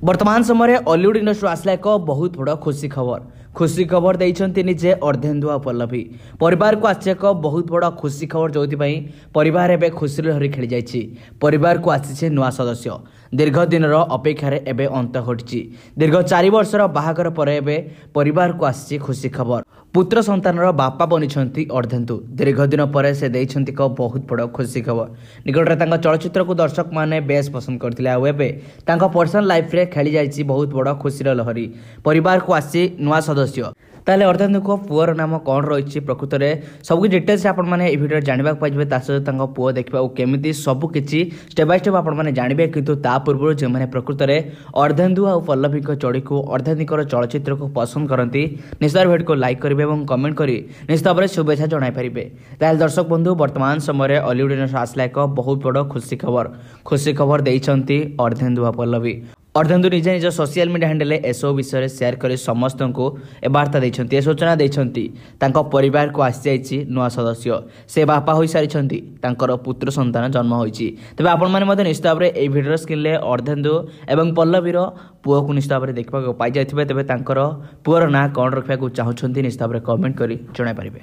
वर्तमान समय Hollywood industry आसला एक बहुत बड़ खुशी खबर देइछन्ति निजे अर्धेन्दु आ पल्लवी परिवार को आसी एक बहुत बड़ खुशी खबर जो परिवार एवं खुशी लहरी खेली जाइछि। परिवार को आसी नुआ सदस्य दीर्घ दिन अपेक्षार एवं अंत घटी दीर्घ 4 वर्षर बाहागर पर एवं परिवार को आसी खुशी खबर पुत्र संतान बापा बनी अर्धेन्दु दीर्घ दिन पर से देइछन्ति एक बहुत बड़ खुशी खबर। निकटरे चलचित्र को दर्शक माने बेस पसंद करते पर्सनल लाइफ रे खेली जाइछि बहुत बड़ खुशी लहरी परिवार को आसी नुआ सदस्य। ताले अर्धेन्दु को पुअर नाम कौन रही प्रकृत में सब डिटेल्स आपण मैंने भिडियो जानवा पाइबे सहित पुओ देखा केमी सबकि स्टेप बाय स्टेप आपण मैंने जानवे किंतु ता पूर्व जो मैंने प्रकृत में अर्धेन्दु आ पल्लवी जोड़ी को अर्धेन्दुकर चलचित्र को पसंद करती निश्चित भिडियो को लाइक करेंगे और कमेंट कर निश्चित भाव में शुभेच्छा जन पारे। ताल दर्शक बंधु वर्तमान समय हॉलीवुड इंडस्ट्री आसला एक बहुत बड़ खुशी खबर देइछन्ति अर्धेन्दु आ पल्लवी। अर्धेन्दु निजे निज सोशल मीडिया हैंडल एसओ विषय शेयर कर समस्त को वार्ता देते सूचना देते परिवार को आसी जाइए नुआ सदस्य से बापा हो सारी पुत्र संतान जन्म होती तेज आपण मैंने निश्चित भाव में यह भिडियो स्क्रीन अर्धेन्दु और पल्लवीर पुओ को निश्चित भाव में देखा पाई जाइए तेज पुअर ना कौन रखा चाहते निश्चित भाव में कमेंट कर जन पारे।